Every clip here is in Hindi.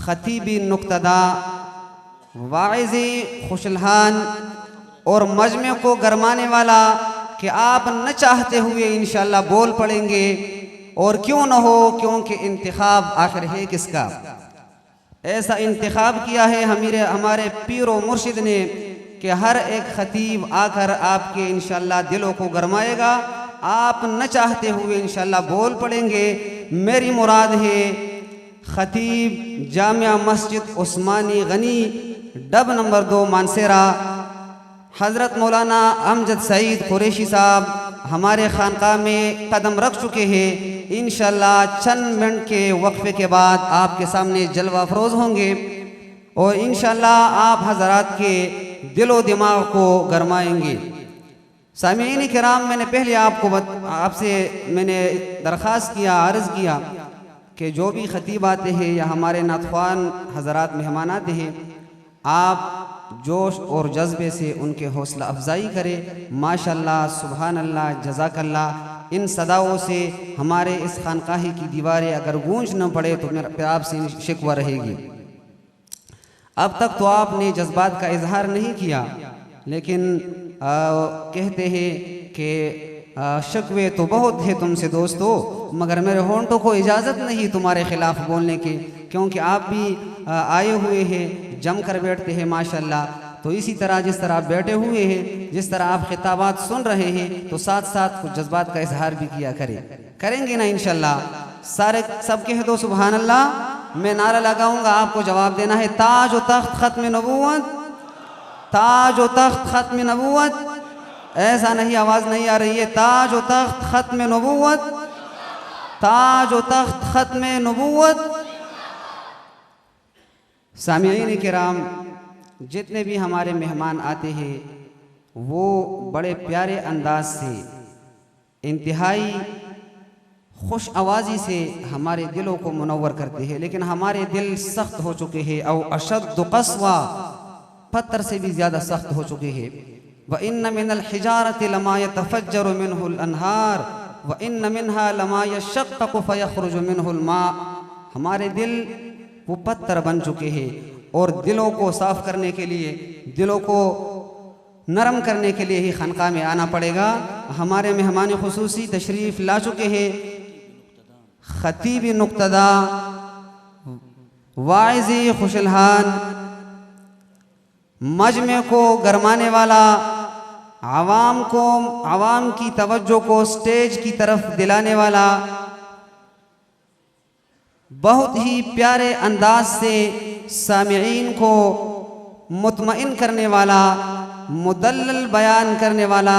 खतीबी नुक्तदा, वाइज़ी खुशलहान और मजमे को गरमाने वाला कि आप न चाहते हुए इंशाअल्लाह बोल पड़ेंगे। और क्यों न हो, क्योंकि इंतखाब आखिर है किसका। ऐसा इंतखाब किया है हमारे पीर व मुर्शिद ने कि हर एक खतीब आकर आपके इंशाअल्लाह दिलों को गरमाएगा। आप न चाहते हुए इंशाअल्लाह बोल पड़ेंगे। मेरी मुराद है खतीब जामिया मस्जिद उस्मानी गनी डब नंबर 2 मानसेरा, हज़रत मौलाना अमजद सईद कुरैशी साहब हमारे खानकाह में कदम रख चुके हैं। इंशाअल्लाह चंद मिनट के वक्फे के बाद आपके सामने जलवा अफरोज़ होंगे और इंशाअल्लाह आप हज़रात के दिलो दिमाग को गरमाएंगे। सामीन किराम, मैंने पहले आपसे मैंने दरख्वास्त किया, अर्ज़ किया कि जो भी खतीब आते हैं या हमारे नातख्वान हज़रात मेहमान आते हैं, आप जोश और जज्बे से उनके हौसला अफजाई करें। माशाअल्लाह, सुभान अल्लाह, जज़ाकल्लाह। इन सदाओं से हमारे इस खानकाही की दीवारें अगर गूंज न पड़े तो मेरा आपसे शिकवा रहेगी। अब तक तो आपने जज्बात का इजहार नहीं किया, लेकिन कहते हैं कि शिकवे तो बहुत है तुमसे दोस्तों, मगर मेरे होंठों को इजाज़त नहीं तुम्हारे ख़िलाफ़ बोलने की, क्योंकि आप भी आए हुए हैं, जम कर बैठते हैं माशाअल्लाह। तो इसी तरह जिस तरह आप बैठे हुए हैं, जिस तरह आप खिताबात सुन रहे हैं, तो साथ साथ कुछ जज्बात का इजहार भी किया करेंगे ना इंशाअल्लाह। सारे सब कह दो सुभान अल्लाह। मैं नारा लगाऊंगा, आपको जवाब देना है। ताज व तख्त खत्म नबूवत, ताज व तख्त खत्म नबूवत। ऐसा नहीं, आवाज़ नहीं आ रही है। ताज व तख्त खत्म नबूवत, ताज व तख्त खत्म नबूवत। सामीईन किराम, जितने भी हमारे मेहमान आते हैं वो बड़े प्यारे अंदाज से, इंतहाई खुश आवाज़ी से हमारे दिलों को मुनव्वर करते हैं। लेकिन हमारे दिल सख्त हो चुके हैं, और अशद्द क़स्वा, पत्थर से भी ज़्यादा सख्त हो चुके हैं। व इन्न मिनल हिजारति लमा यतफज्जरु मिनहुल अनहार व इन्न मिनहा लमा यशक्क़क़ु फयख़रुजु मिनहुल मा। हमारे दिल वो पत्थर बन चुके हैं, और दिलों को साफ़ करने के लिए, दिलों को नरम करने के लिए ही खानकाह में आना पड़ेगा। हमारे मेहमान खुसूसी तशरीफ़ ला चुके हैं खतीब नुक्तदा, वाइज़ी खुशलहान, मजमे को गरमाने वाला, आवाम की तवज्जो को स्टेज की तरफ दिलाने वाला, बहुत ही प्यारे अंदाज से सामिईन को मुतमइन करने वाला, मुदल्लल बयान करने वाला,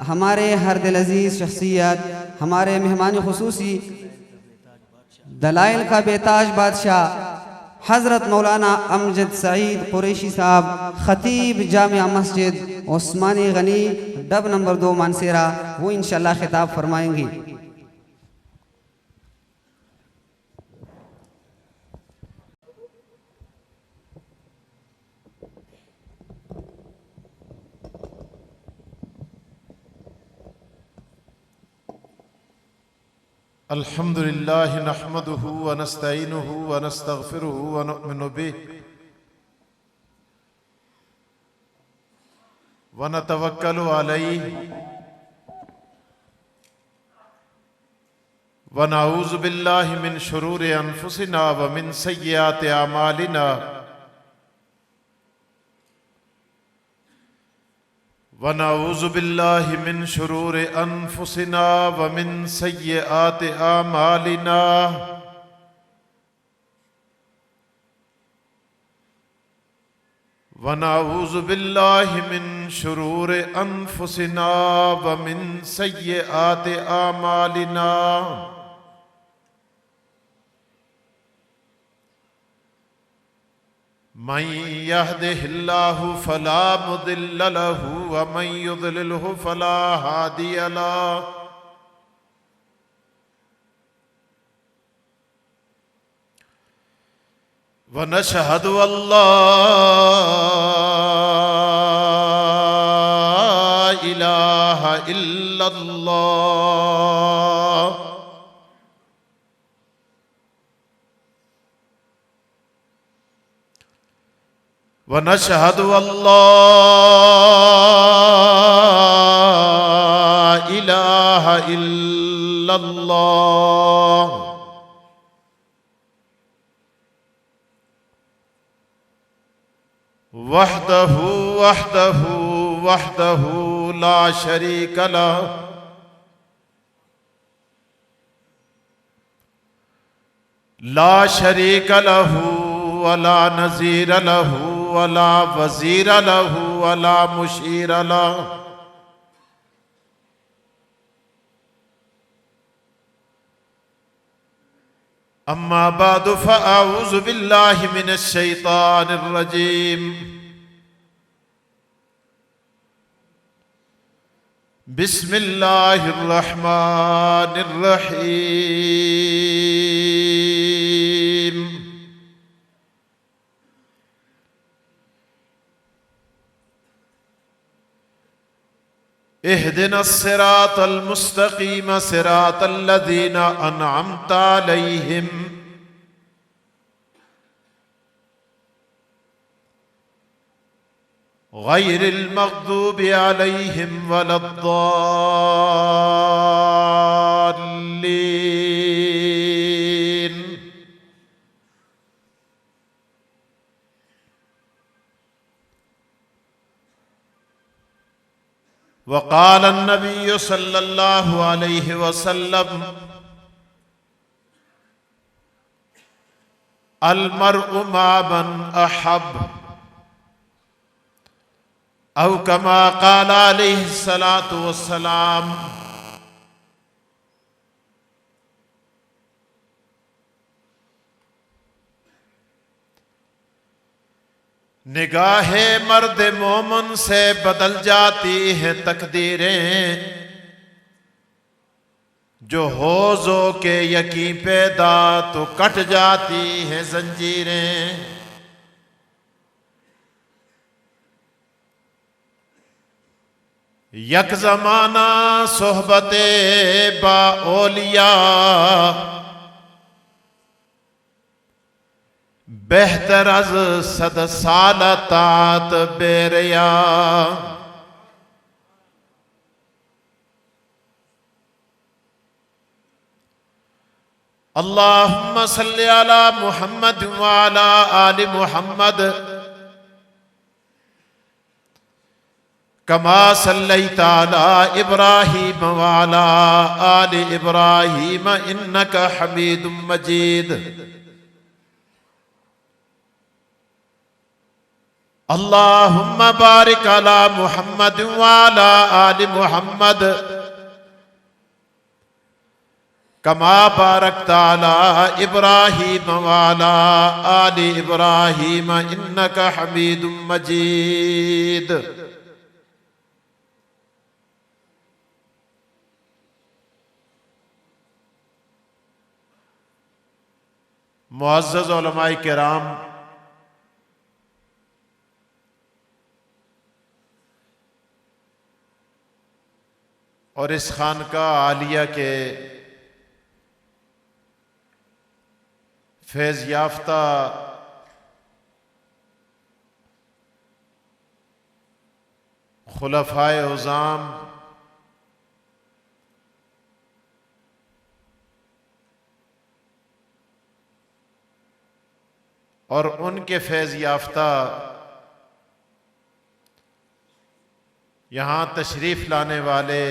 हमारे हर दिल अजीज़ शख्सियत, हमारे मेहमान खुसूसी दलाइल का बेताज बादशाह हज़रत मौलाना अमजद सईद कुरैशी साहब, खतीब जामिया मस्जिद उस्मानी गनी डब नंबर 2 मानसेरा, वो इंशाअल्लाह खिताब फरमाएंगी। अल्हम्दुलिल्लाह नहमदुहु व नस्तईनुहु व नस्तगफिरुहु व नुअमिनु बिहि व नतवक्कलु अलैहि व नऊज़ु बिल्लाहि मिन शुरूरि अनफुसिना व मिन सय्यिआति अमालिना व नऊज़ु बिल्लाहि मिन शुरूरि अनफुसिना व मिन सय्यिआति अमालिना। व नऊज़ु बिल्लाहि मिन शुरूरि अनफुसिना व मिन सय्यिआति अमालिना। मन यहदिहिल्लाहु फला मुदिल्ल लहु व मन युद्लिलहु फला हादिय लहु। व नशहदु अल्ला इलाहा इल्लल्लाह व नशहदु अल्ला इलाहा इल्लल्लाह वहदहु वहदहु वहदहु ला शरीक लह ला शरीक लहू वला नज़ीर लहू वला वज़ीर लहू वला मुशीर लहू। अम्मा बादु फ़अऊज़ु बिल्लाहि मिनश शैतानिर रजीम। बिस्मिल्लाहिर रहमानिर रहीम। इहदिनस सिरातल मुस्तकीम सिरातल लज़ीना अनअमता अलैहिम गैरिल मग़दूबि अलैहिम वलद्दाल्लीन। वक़ाल अन्नबी सल्लल्लाहु अलैहि वसल्लम अल मर्उ मा मन अहब औ कमा क़ाल अलैहि सलातु वस्सलाम। निगाहे मर्द मोमन से बदल जाती हैं तकदीरें, जो होज़ो के यकीन पैदा तो कट जाती हैं जंजीरें। यक ज़माना सोहबते बा औलिया बेहतर अज सद साल तात बेरिया। अल्लाहुम्मा सल्लि अला मुहम्मद व अला आलि मुहम्मद कमा सल्लैता अला इब्राहीम व अला आलि इब्राहीम इन्नका हमीदुम मजीद। अल्लाहुम्मा बारिक अला मुहम्मद व अला आलि मुहम्मद कमा बारकता अला इब्राहीम व अला आलि इब्राहीम इन्नका हमीदुम मजीद। मुअज़्ज़ज़ उलमाए किराम, और इस खानका आलिया के फैज़ याफ्ता खुलफ़ाए उज़ाम और उनके फैज़ याफ्ता यहाँ तशरीफ़ लाने वाले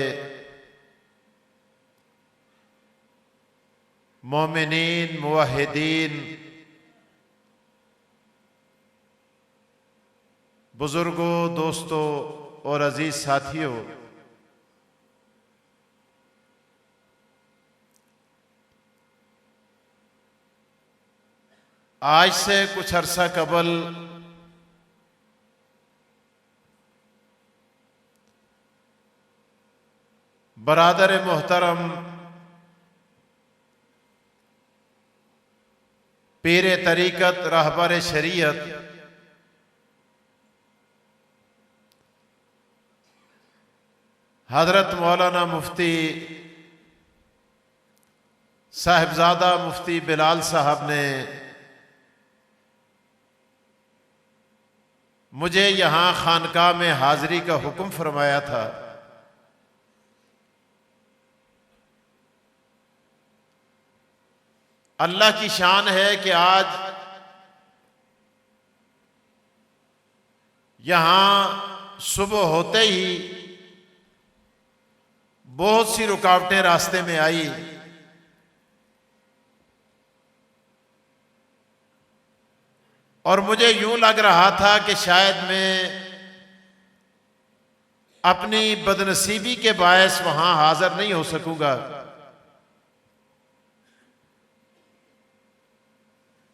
मोमिनीन मुवहिदीन बुजुर्गों, दोस्तों और अजीज साथियों, आज से कुछ अरसा कबल बरादर मोहतरम पीर तरीक़त रहबर शरीयत हजरत मौलाना मुफ्ती साहिबजादा मुफ्ती बिलाल साहब ने मुझे यहाँ खानकाह में हाजिरी का हुक्म फरमाया था। अल्लाह की शान है कि आज यहाँ सुबह होते ही बहुत सी रुकावटें रास्ते में आई। और मुझे यूं लग रहा था कि शायद मैं अपनी बदनसीबी के बायस वहां हाजिर नहीं हो सकूंगा।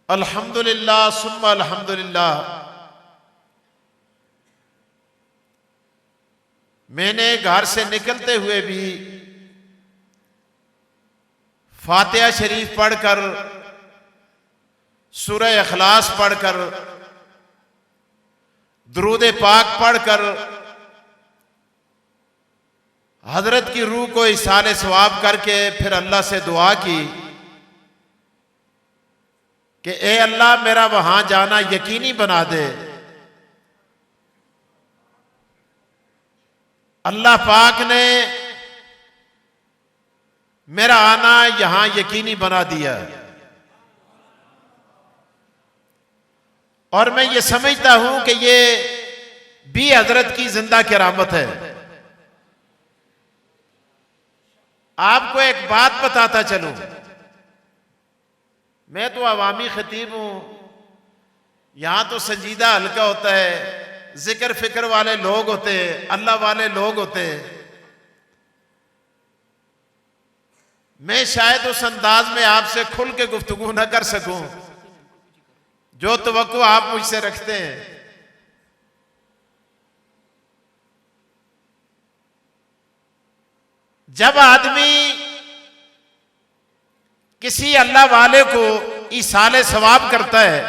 अल्हम्दुलिल्लाह सुम्मा अल्हम्दुलिल्लाह, मैंने घर से निकलते हुए भी फातिहा शरीफ पढ़कर, सूरह इखलास पढ़कर, दुरूद पाक पढ़कर हजरत की रूह को इसाले सवाब करके फिर अल्लाह से दुआ की कि ए अल्लाह मेरा वहां जाना यकीनी बना दे। अल्लाह पाक ने मेरा आना यहां यकीनी बना दिया। और मैं ये समझता हूं कि ये भी हजरत की जिंदा करामत है। आपको एक बात बताता चलूं, मैं तो अवामी खतीब हूं, यहां तो संजीदा हल्का होता है, जिक्र फिक्र वाले लोग होते हैं, अल्लाह वाले लोग होते हैं। मैं शायद उस अंदाज में आपसे खुल के गुफ्तगू न कर सकूं जो तवक्को आप मुझसे रखते हैं। जब आदमी किसी अल्लाह वाले को इसाले सवाब करता है,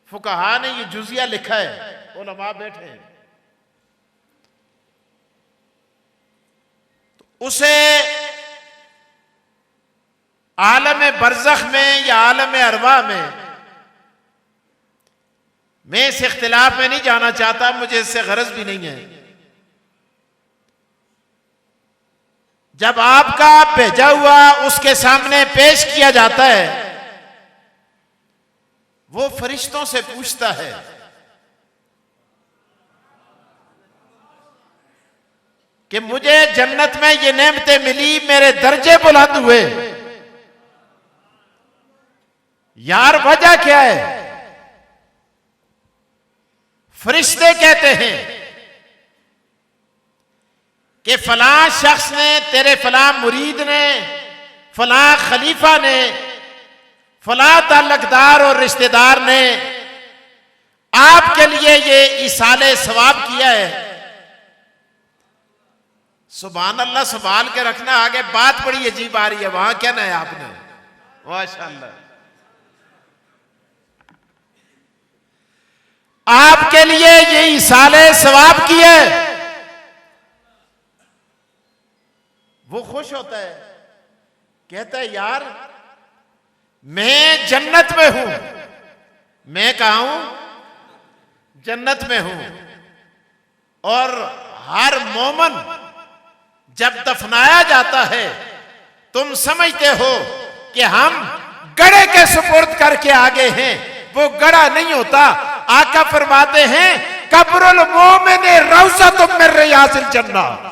फुकहा ने ये जुजिया लिखा है, उलमा बैठे हैं, तो उसे आलम बरज़ख में या आलम अरवा में, मैं इस इख्तिलाफ में नहीं जाना चाहता, मुझे इससे गरज भी नहीं है। जब आपका भेजा हुआ उसके सामने पेश किया जाता है, वो फरिश्तों से पूछता है कि मुझे जन्नत में ये नेमतें मिली, मेरे दर्जे बुलंद हुए, यार वजह क्या है? फरिश्ते कहते हैं कि फलां शख्स ने, तेरे फलां मुरीद ने, फलां खलीफा ने, फलां ताल्लुकदार और रिश्तेदार ने आपके लिए ये इसाले सवाब किया है। सुभान अल्लाह, संभाल के रखना, आगे बात बड़ी अजीब आ रही है, वहां क्या ना है आपने, माशाअल्लाह। आपके लिए ये इसाले सवाब किए, वो खुश होता है, कहता है यार मैं जन्नत में हूं। मैं कहां हूं? जन्नत में हूं। और हर मोमन जब दफनाया जाता है, तुम समझते हो कि हम गड़े के सुपुर्द करके आगे हैं, वो गड़ा नहीं होता। आका फरमाते हैं कब्रुल मोमिन रौज़तुम मिन रियाज़िल जन्नह,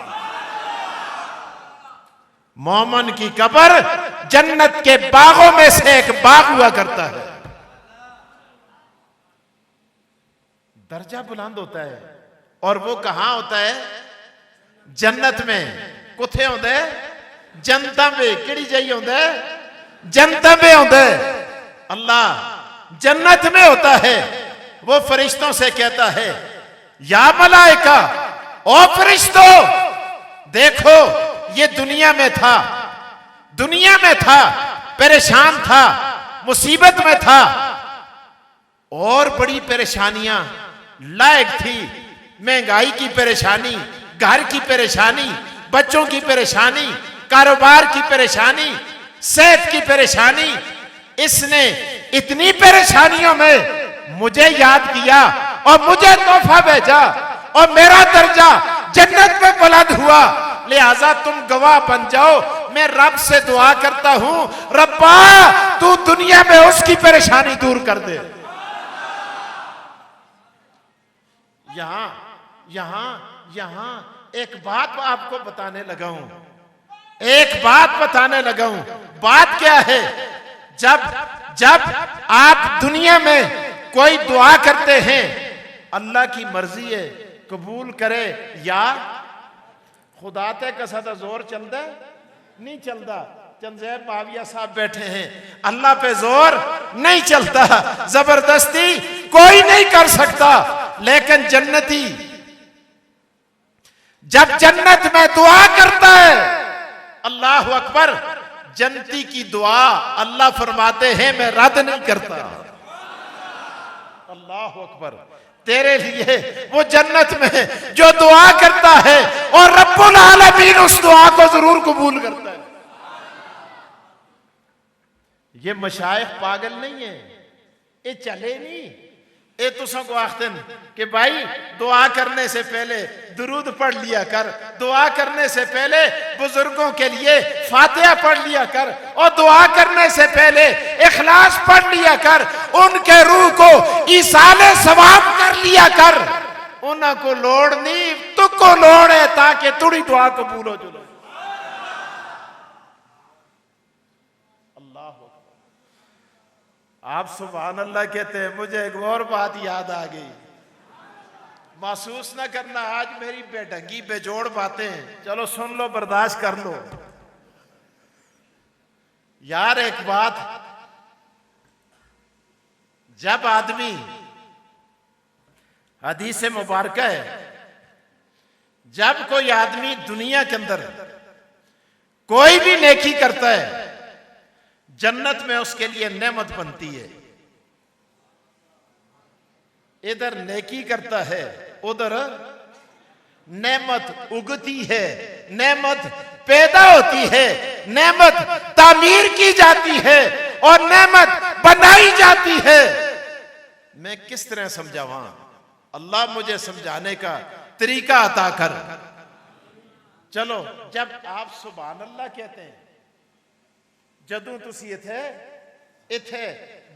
मोमन की कब्र जन्नत के बागों में से एक बाग हुआ करता है। दर्जा बुलंद होता है। और वो कहां होता है? जन्नत में। कुथे होता है? जनता में। किड़ी जाइए होता है? जनता में होता है। अल्लाह जन्नत में होता है। वो फरिश्तों से कहता है या मलाइका, ओ फरिश्तों, देखो ये दुनिया में था, दुनिया में था, परेशान था, मुसीबत में था, और बड़ी परेशानियां लायक थी। महंगाई की परेशानी, घर की परेशानी, बच्चों की परेशानी, कारोबार की परेशानी, सेहत की परेशानी। इसने इतनी परेशानियों में मुझे याद किया और मुझे तोहफा भेजा और मेरा दर्जा जन्नत में बुलंद हुआ, लिहाजा तुम गवाह बन जाओ। मैं रब से दुआ करता हूं, रब्बा तू दुनिया में उसकी परेशानी दूर कर दे। यहां यहां यहां एक बात आपको बताने लगा हूं, एक बात बताने लगा हूं। बात क्या है? जब जब आप दुनिया में कोई दुआ करते हैं, अल्लाह की मर्जी है कबूल करे या खुदा ते कसदा जोर चलता नहीं चलता। चंदेर माविया साहब बैठे हैं, अल्लाह पे जोर नहीं चलता, जबरदस्ती कोई नहीं कर सकता। लेकिन जन्नती जब जन्नत में दुआ करता है, अल्लाह अकबर, जन्नती की दुआ अल्लाह फरमाते हैं मैं रद्द नहीं करता। अल्लाह अकबर, तेरे लिए वो जन्नत में जो दुआ करता है और रब्बुल आलमीन उस दुआ को जरूर कबूल करता है। ये मशाइख पागल नहीं है, ये चले नहीं। ये तुसों को आखते कि भाई दुआ करने से पहले दुरूद पढ़ लिया कर, दुआ करने से पहले बुजुर्गों के लिए फातिहा पढ़ लिया कर, और दुआ करने से पहले इखलास पढ़ लिया कर, उनके रूह को ईसाले सवाब कर लिया कर। उनको लोड़ नहीं, तुको लोड़ है ताकि तुड़ी दुआ कबूल हो। चलो आप सुभान अल्लाह कहते हैं, मुझे एक और बात याद आ गई। महसूस ना करना आज मेरी बेढंगी बेजोड़ बातें, चलो सुन लो, बर्दाश्त कर लो। यार एक बात, जब आदमी, हदीस मुबारक है, जब कोई आदमी दुनिया के अंदर कोई भी नेकी करता है, जन्नत में उसके लिए नेमत बनती है। इधर नेकी करता है, उधर नेमत उगती है, नेमत पैदा होती है, नेमत तामीर की जाती है और नेमत बनाई जाती है। मैं किस तरह समझावा? अल्लाह मुझे समझाने का तरीका अता कर। चलो, जब आप सुभान अल्लाह कहते हैं, जदों तुसी इथे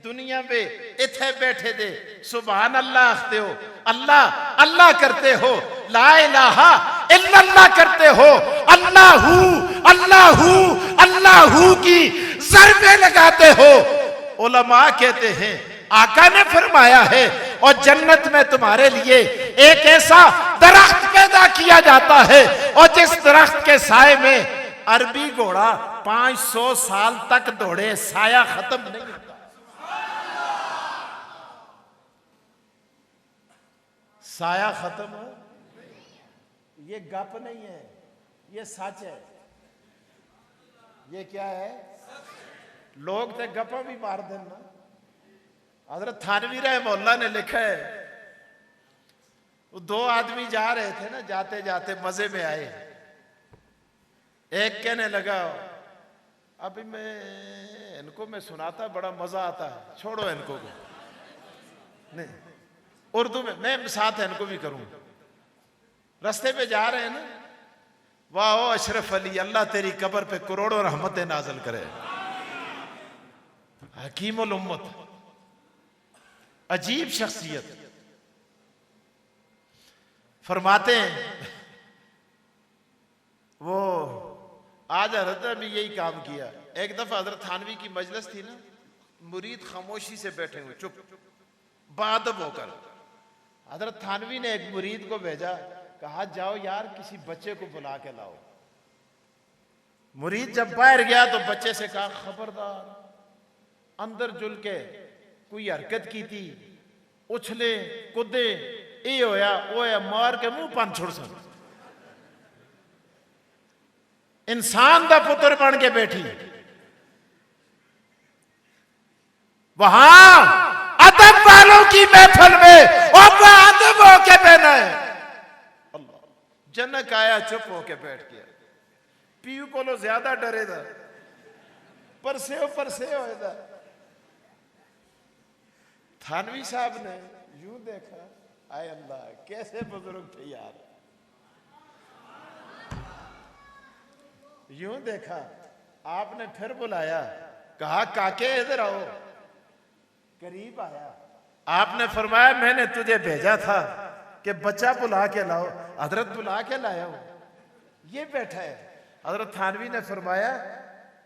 दुनिया में इथे बैठे दे सुभान अल्लाह आखते हो, अल्लाह अल्लाह करते हो, ला इलाहा इल्लल्लाह करते हो, अल्लाहू अल्लाहू अल्लाहू की ज़रबे लगाते हो। उलमा कहते हैं आका ने फरमाया है, और जन्नत में तुम्हारे लिए एक ऐसा दरख्त पैदा किया जाता है, और जिस दरख्त के साए में अरबी घोड़ा 500 साल तक दौड़े, साया खत्म नहीं होता। साया खत्म हो, ये गप नहीं है, ये सच है। ये क्या है? लोग तो गप्पा भी मार देना। हजरत थानवी रहमतुल्लाह ने लिखा है, वो दो आदमी जा रहे थे ना, जाते जाते मजे में आए। एक कहने लगा, अभी मैं सुनाता बड़ा मजा आता है, छोड़ो इनको को। नहीं, उर्दू में मैं साथ इनको भी करूं। रास्ते पे जा रहे हैं ना, वाह अशरफ अली, अल्लाह तेरी कब्र पे करोड़ों रहमतें नाज़िल करे। हकीमुल उम्मत, अजीब शख्सियत। फरमाते हैं वो आज हजरत ने भी यही काम किया। एक दफा हजरत थानवी की मजलिस थी ना, मुरीद खामोशी से बैठे हुए चुप बादब होकर। हजरत थानवी ने एक मुरीद को भेजा, कहा जाओ यार किसी बच्चे को बुला के लाओ। मुरीद जब बाहर गया तो बच्चे से कहा, खबरदार अंदर जुल के कोई हरकत की थी, उछले कूदे, ये होया वो है, मार के मुंह पान छोड़ सन। इंसान दा पुत्र बन के बैठी, वहां अदब वालों की महफिल में और अदब होके बहना है। अल्लाह, जनक आया चुप होके बैठ गया। पीयू को ज्यादा डरे था, परसे होएगा। थानवी साहब ने यूं देखा, आय अल्लाह कैसे बुजुर्ग थे यार, यूं देखा, आपने फिर बुलाया, कहा काके इधर आओ, करीब आया, आपने फरमाया मैंने तुझे भेजा था कि बच्चा बुला के लाओ, हजरत बुला के लाया हूं, ये बैठा है। हजरत थानवी ने फरमाया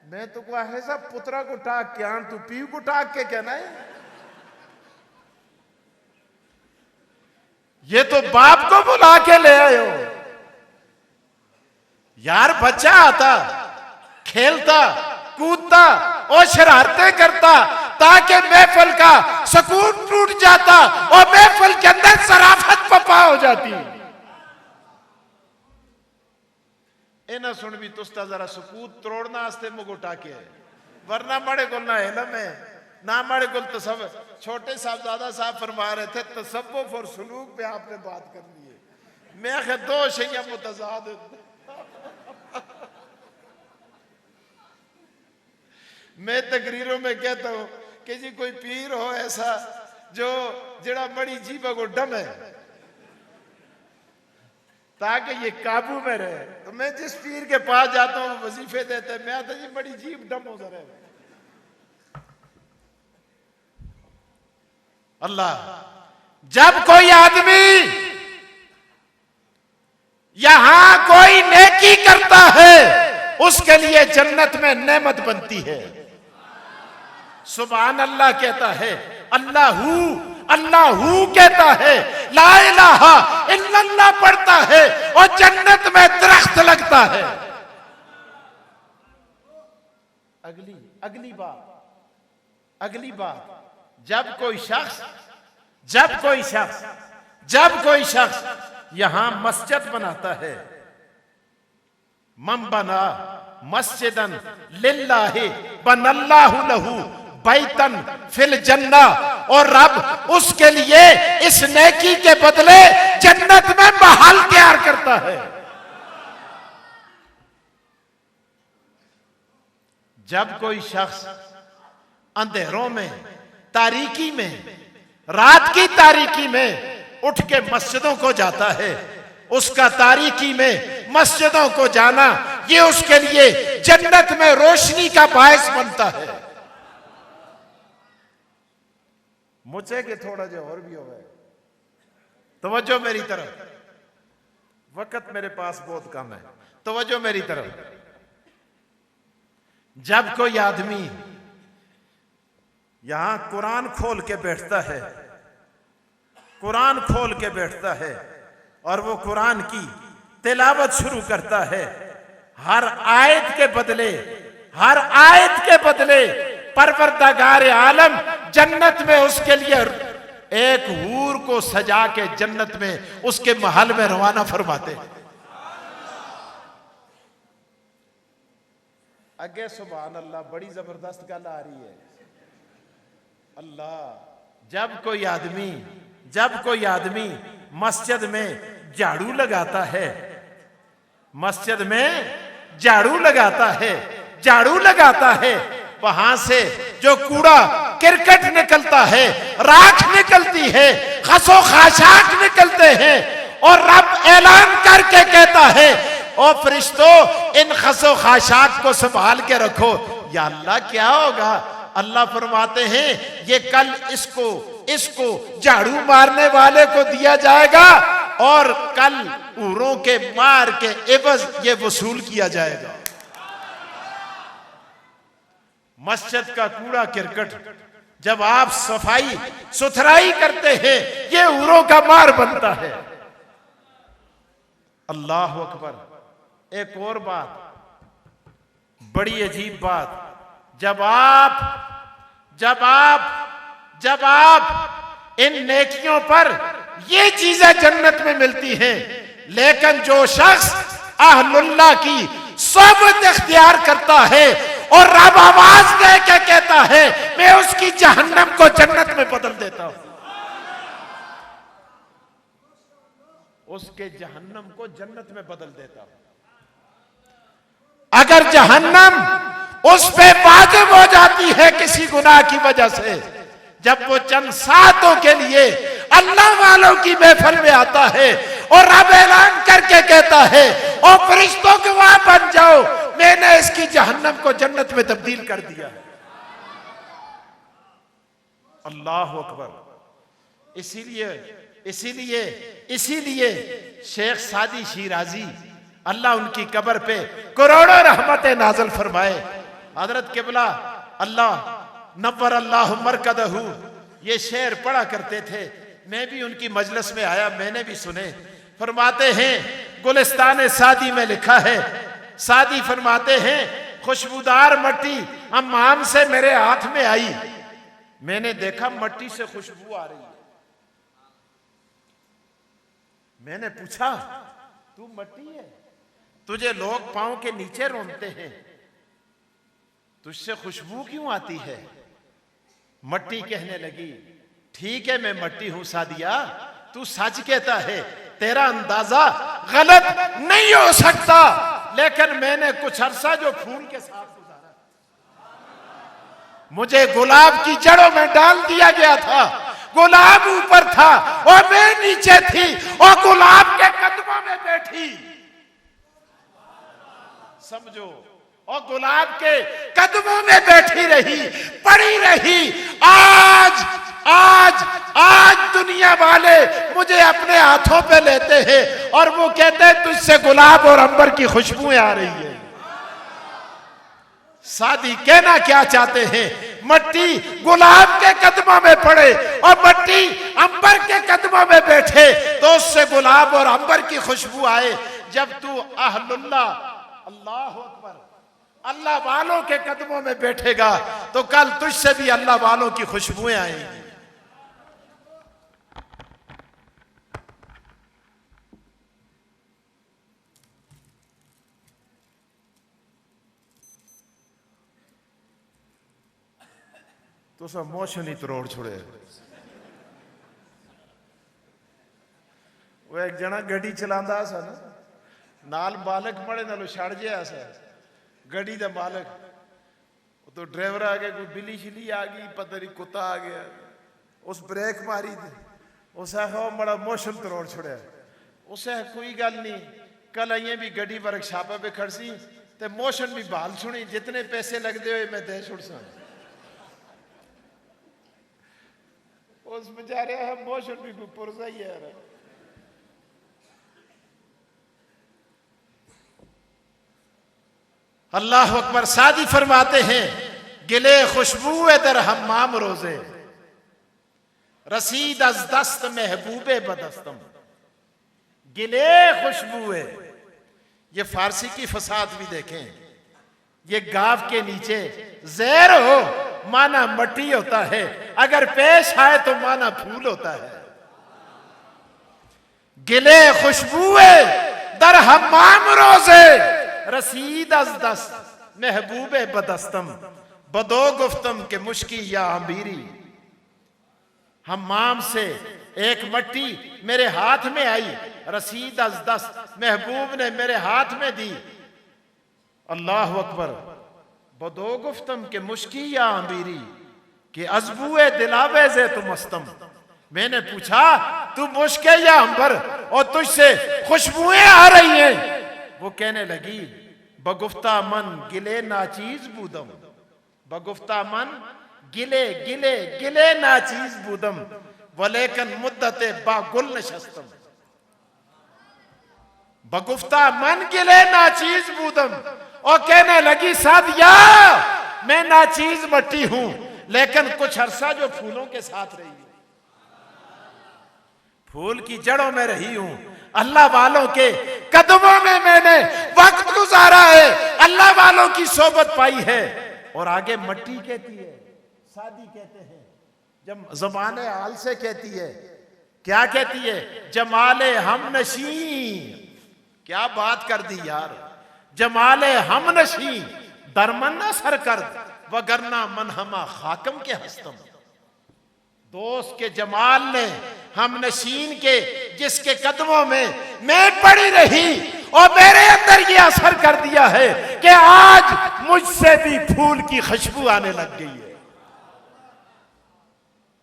मैं तो को ऐसा पुत्रा को टाक के आन, तू पीव को टाक के कहना है, ये तो बाप को बुला के ले आए हो यार। बच्चा आता, खेलता कूदता और शरारतें करता ताकि महफिल का सुकून टूट जाता और महफिल के अंदर शराफत पपा हो जाती। इना सुन भी तुस्ता जरा सुकूत तोड़ना आस्ते मुगुटा के, वरना बड़े गुल ना इलम है ना बड़े गुल तो सब। छोटे साहबजादा साहब फरमा रहे थे तसव्वुफ और सुलूक पे आपने बात कर ली है। मैं आखिर दो शैया मुतजाद, मैं तकरीरों में कहता हूं कि जी कोई पीर हो ऐसा जो जड़ा बड़ी जीबा को डम है ताकि ये काबू में रहे, तो मैं जिस पीर के पास जाता हूं वजीफे देते, मैं आता जी बड़ी जीब डम हो रहे। अल्लाह, जब कोई आदमी यहां कोई नेकी करता है उसके लिए जन्नत में नेमत बनती है। सुभान अल्लाह कहता है, अल्लाहू अल्लाहू कहता है, ला इलाहा इल्लल्लाह पढ़ता है और जन्नत में दरख्त लगता है। अगली बात, जब कोई शख्स यहां मस्जिद बनाता है, मन बना मस्जिदन लिल्लाहि बनल्लाहु लहू बैतन फिल जन्ना, और रब उसके लिए इस नेकी के बदले जन्नत में महल तैयार करता है। जब कोई शख्स अंधेरों में, तारीकी में, रात की तारीकी में उठ के मस्जिदों को जाता है, उसका तारीकी में मस्जिदों को जाना ये उसके लिए जन्नत में रोशनी का बायस बनता है। मुझे के थोड़ा जो और भी हो गए, तवज्जो मेरी तरफ, वक्त मेरे पास बहुत कम है, तवज्जो मेरी तरफ। जब कोई आदमी यहां कुरान खोल के बैठता है, कुरान खोल के बैठता है और वो कुरान की तिलावत शुरू करता है, हर आयत के बदले परवरदिगार आलम जन्नत में उसके लिए एक हूर को सजा के जन्नत में उसके महल में रवाना फरमाते। अगे सुभान अल्लाह, बड़ी जबरदस्त गल आ रही है। अल्लाह, जब कोई आदमी मस्जिद में झाड़ू लगाता है, वहां से जो कूड़ा किरकट निकलता है, राख निकलती है, खसो खाशाक निकलते हैं, और रब ऐलान करके कहता है, ओ फरिश्तों इन खसो खाशाक को संभाल के रखो। या अल्लाह क्या होगा? अल्लाह फरमाते हैं ये कल इसको झाड़ू मारने वाले को दिया जाएगा और कल ऊरों के मार के एवज ये वसूल किया जाएगा। मस्जिद का कूड़ा किरकट जब आप सफाई सुथराई करते हैं ये ऊरों का मार बनता है। अल्लाह अकबर। एक और बात, बड़ी अजीब बात, जब आप इन नेकियों पर ये चीजें जन्नत में मिलती हैं, लेकिन जो शख्स अहलुल्लाह की सोबत इख्तियार करता है और रब आवाज दे के कहता है मैं उसकी जहन्नम को जन्नत में बदल देता हूं, उसके जहन्नम को जन्नत में बदल देता हूं। अगर जहन्नम उस पे वाजिब हो जाती है किसी गुनाह की वजह से, जब वो चंद सातों के लिए अल्लाह वालों की महफिल में आता है और रब ऐलान करके कहता है और फरिश्तों के वहां बन जाओ, मैंने इसकी जहन्नम को जन्नत में तब्दील कर दिया। अल्लाह अकबर। इसीलिए शेख सादी शिराजी अल्लाह उनकी कब्र पे करोड़ों रहमतें नाज़िल फरमाए। हजरत किबला अल्लाह नव्वर अल्लाह मरकदहू ये शेर पढ़ा करते थे, मैं भी उनकी मजलिस में आया, मैंने भी सुने। फरमाते हैं गुलिस्तान सादी में लिखा है, सादी फरमाते हैं खुशबूदार मट्टी हम्माम से मेरे हाथ में आई, मैंने देखा मट्टी से खुशबू आ रही है। मैंने पूछा तू मट्टी है, तुझे लोग पांव के नीचे रोनते हैं, तुझसे खुशबू क्यों आती है? मट्टी कहने लगी ठीक है मैं मट्टी हूं सादिया, तू सच कहता है, तेरा अंदाजा गलत नहीं हो सकता, लेकिन मैंने कुछ अरसा जो फूल के साथ गुजारा, मुझे गुलाब की जड़ों में डाल दिया गया था, गुलाब ऊपर था और मैं नीचे थी और गुलाब के कदमों में बैठी, समझो, और गुलाब के कदमों में बैठी रही, पड़ी रही। आज आज आज दुनिया वाले मुझे अपने हाथों पे लेते हैं और वो कहते हैं तुझसे गुलाब और अंबर की खुशबुएं आ रही है। सादी कहना क्या चाहते हैं? मट्टी गुलाब के कदमों में पड़े और मट्टी अंबर के कदमों में बैठे तो उससे गुलाब और अंबर की खुशबू आए। जब तू अहलुल्लाह अल्लाह अकबर अल्लाह वालों के कदमों में बैठेगा तो कल तुझसे भी अल्लाह वालों की खुशबुएं आएंगी। तो सब मोशन ही तरोड़ छोड़े। वो एक जना गड्डी चलांदा सा ना, नाल मालक बड़े नालों छड़ गया सा, गड्डी दा मालक, तो ड्राइवर आ गया, कोई बिल्ली शिली आ गई, पता नहीं कुत्ता आ गया, उस ब्रेक मारी थी, उस बड़ा मोशन तरोड़ छोड़िया। उसे कोई गल नहीं, कल आइए भी गड्डी वर्कशापा पे खड़सी ते मोशन भी बहाल सुनी, जितने पैसे लगते हुए मैं दे छुड़ सा। उस बेचारे मोशन भी पुरजा ही है। अल्लाह अकबर। सादी फरमाते हैं गिले खुशबू दर हम्माम रोजे, रसीद अज दस्त महबूबे बदस्तम। गिले खुशबू, ये फारसी की फसाद भी देखें, ये गाव के नीचे जहर हो माना मट्टी होता है, अगर पेश आए तो माना फूल होता है। गिले खुशबू दर हम्माम रोजे, रसीद अज दस्त महबूबे बदस्तम। बदो गुफ्तम के मुश्की या अमीरी। हम्माम से एक मट्टी मेरे हाथ में आई, रसीद अज दस्त महबूब ने मेरे हाथ में दी। अल्लाह अकबर। बदो गुफ्तम के मुश्की या अमीरी के अजबुए दिलावे जे तुम मस्तम। मैंने पूछा तू मुश्के या अंबर और तुझसे खुशबुएं आ रही हैं। वो कहने लगी बगुफ्ता मन गिले नाचीज बूदम। बगुफ्ता मन गिले गिले गिले नाचीज बूदम, वलेकन मुद्दते बागुल नशस्तम। बगुफ्ता मन गिले नाचीज बूदम, और कहने लगी सादिया मैं नाचीज मट्टी हूं, लेकिन कुछ अरसा जो फूलों के साथ रही हूं, फूल की जड़ों में रही हूं, अल्लाह वालों के कदमों में मैंने वक्त गुजारा है, अल्लाह वालों की सोबत पाई है। और आगे मट्टी कहती है, सादी कहते हैं, जब ज़बाने हाल से कहती है, क्या कहती है? जमाले हम नशी। क्या बात कर दी यार। जमाले हम नशी दरमन्ना सरकर्द वगरना मनहमा खाकम के हस्तम। दोस्त के जमाल ने हम नशीन के जिसके कदमों में मैं पड़ी रही और मेरे अंदर ये असर कर दिया है कि आज मुझसे भी फूल की खुशबू आने लग गई है।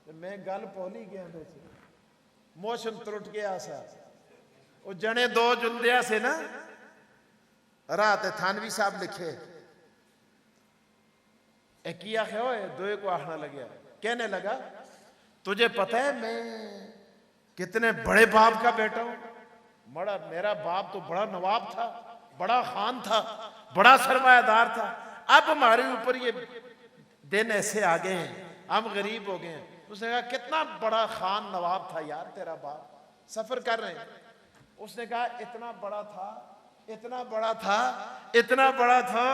ਤੇ ਮੈਂ ਗੱਲ ਭੁੱਲ ਹੀ ਗਿਆ ਵਿੱਚ ਮੌਸਮ ਤਰੁੱਟ ਗਿਆ ਸਾ ਉਹ ਜਣੇ ਦੋ ਜੁਲਦਿਆ ਸੇ ਨਾ रात थानवी साहब लिखे किया है दो को आखना लगे कहने लगा तुझे पता है मैं कितने बड़े बाप का बेटा हूं बड़ा मेरा बाप तो बड़ा नवाब था बड़ा खान था बड़ा सरमायादार था अब हमारे ऊपर ये दिन ऐसे आ गए हैं हम गरीब हो गए हैं उसने कहा कितना बड़ा खान नवाब था यार तेरा बाप सफर कर रहे हैं उसने कहा इतना बड़ा था इतना बड़ा था इतना बड़ा था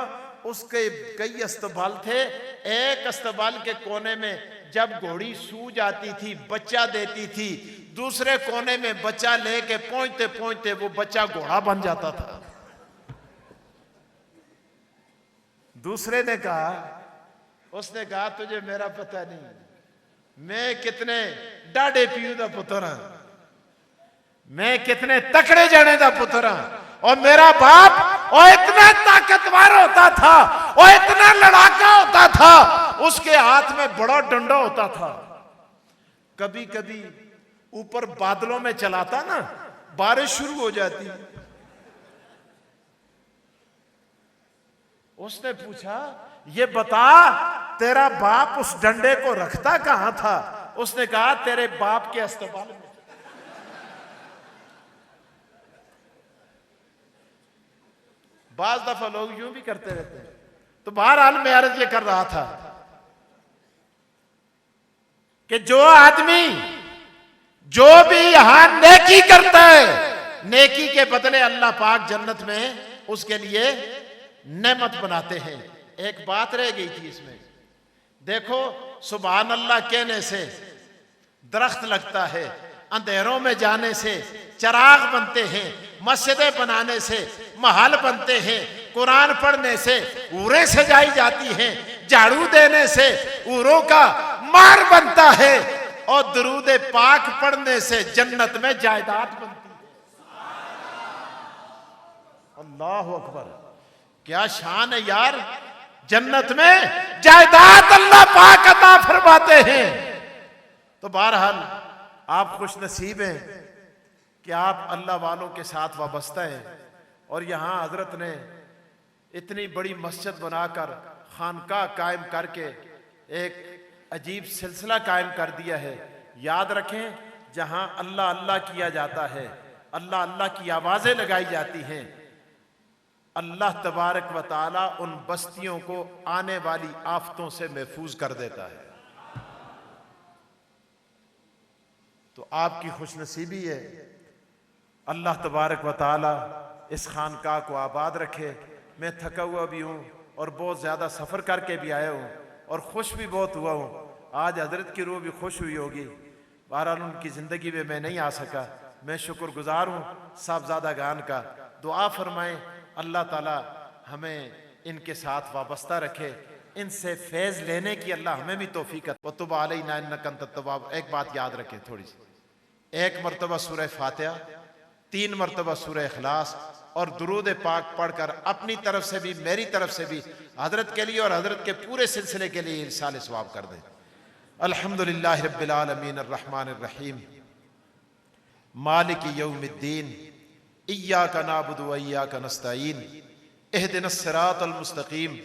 उसके कई अस्तबल थे एक अस्तबल के कोने में जब घोड़ी सू जाती थी बच्चा देती थी दूसरे कोने में बच्चा लेके पहुंचते पहुंचते वो बच्चा घोड़ा बन जाता था दूसरे ने कहा उसने कहा तुझे मेरा पता नहीं मैं कितने डाडे पीऊ दा पुत्र हां मैं कितने तकड़े जाने दा पुत्र हां और मेरा बाप और इतना ताकतवर होता था और इतना लड़ाका होता था उसके हाथ में बड़ा डंडा होता था कभी कभी ऊपर बादलों में चलाता ना बारिश शुरू हो जाती उसने पूछा ये बता तेरा बाप उस डंडे को रखता कहां था उसने कहा तेरे बाप के अस्तबल में बाज दफा लोग यूं भी करते रहते हैं तो बहरहाल मैं अर्ज ये कर रहा था कि जो आदमी जो भी यहां नेकी करता है नेकी के बदले अल्लाह पाक जन्नत में उसके लिए नेमत बनाते हैं एक बात रह गई थी इसमें देखो सुभान अल्लाह कहने से दरख्त लगता है अंधेरों में जाने से चराग बनते हैं मस्जिदें बनाने से महल बनते हैं कुरान पढ़ने से ऊरे सजाई जाती हैं झाड़ू देने से ऊरों का मार बनता है और दरूद पाक पढ़ने से जन्नत में जायदाद बनती है अल्लाह अकबर क्या शान है यार जन्नत में जायदाद अल्लाह पाक अता फरमाते हैं तो बहरहाल आप खुश नसीब हैं कि आप अल्लाह वालों के साथ वाबस्ता हैं और यहाँ हजरत ने इतनी बड़ी मस्जिद बनाकर खानका कायम करके एक अजीब सिलसिला कायम कर दिया है याद रखें जहाँ अल्लाह अल्लाह किया जाता है अल्लाह अल्लाह की आवाज़ें लगाई जाती हैं अल्लाह तबारक व ताला उन बस्तियों को आने वाली आफतों से महफूज कर देता है तो आपकी खुशनसीबी है अल्लाह तबारक व ताला इस खानका को आबाद रखे मैं थका हुआ भी हूँ और बहुत ज़्यादा सफ़र करके भी आया हूँ और खुश भी बहुत हुआ हूँ आज हजरत की रूह भी खुश हुई होगी बहरहाल उनकी ज़िंदगी में मैं नहीं आ सका मैं शुक्रगुजार हूँ साहबजादा गान का दुआ फरमाएं अल्लाह ताला हमें इनके साथ वाबस्ता रखे इनसे फैज़ लेने की अल्लाह हमें भी तौफीक वतुब अलैना इन्नका अंतत तव्वाब एक बात याद रखें थोड़ी सी एक मरतबा सूरह फातिहा 3 मरतबा सूरह इखलास और दुरूद पाक पढ़कर अपनी तरफ से भी मेरी तरफ से भी हजरत के लिए और हजरत के पूरे सिलसिले के लिए इरसाल सवाब कर दें अल्हम्दुलिल्लाह रब्बिल आलमीन अर्रहमानिर रहीम मालिक यौमिद्दीन इय्याका नअबुदु व इय्याका नस्तईन इहदिनस सिरातल मुस्तकीम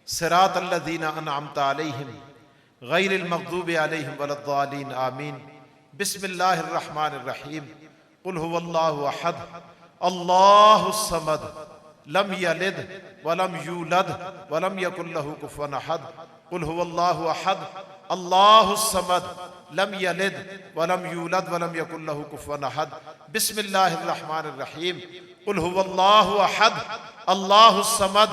सिरातल लज़ीना अनअमता अलैहिम गैरिल मग़दूबि अलैहिम वलद्दालीन आमीन बिस्मिल्लाहिर रहमानिर रहीम कुल हुवल्लाहु अहद अल्लाहुस समद लम यलिद वलम यूलद वलम यकुल लहू कुफुवन अहद कुल हुवल्लाहु अहद अल्लाहुस समद लम यलिद वलम यूलद वलम यकुल लहू कुफुवन अहद बिस्मिल्लाहिर रहमानिर रहीम कुल हुवल्लाहु अहद अल्लाहुस समद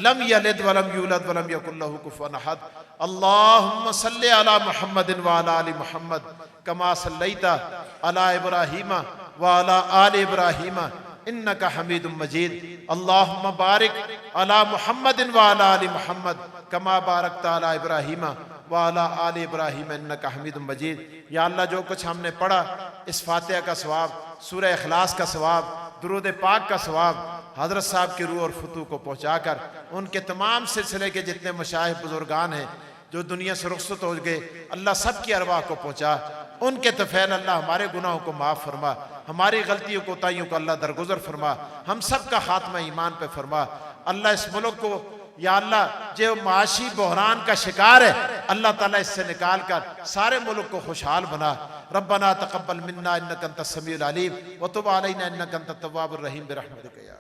लम यलिद वलम यूलद वलम यकुल लहू कुफुवन अहद अल्लाहुम्मा सल्लि अला मुहम्मदिन व अला आलि मुहम्मद कमा सल्लैता अला इब्राहीम व अला आलि इब्राहीम इन्नका हमीदुम मजीद अल्लाहुम्मा बारिक अला मुहम्मदिन व अला आलि मुहम्मद कमा बारकता अला इब्राहीम व अला आलि इब्राहीम इन्नका हमीदुम मजीद या अल्लाह जो कुछ हमने पढ़ा इस फातिहा का सवाब सूरह इखलास का सवाब दुरूद पाक का सवाब हजरत साहब की रूह और फतू को पहुँचाकर उनके तमाम सिलसिले के जितने मशाइख बुजुर्गान हैं जो दुनिया से रुखसत हो गए, अल्लाह सब की अरवाह को पहुँचा। उनके तफैल अल्लाह हमारे गुनाहों को माफ़ फरमा, हमारी गलतियों कोताहियों को अल्लाह दरगुजर फरमा, हम सब का खात्मा ईमान पे फरमा। अल्लाह इस मुल्क को या अल्लाह जो माशी बहरान का शिकार है, अल्लाह ताला इससे निकाल कर सारे मुल्क को खुशहाल बना। रब्बना तक़ब्बल मिन्ना इन्नका अंतस समीउल अलीम व तुब अलैना इन्नका अंतत तव्वाबुर रहीम बिरहमतिका या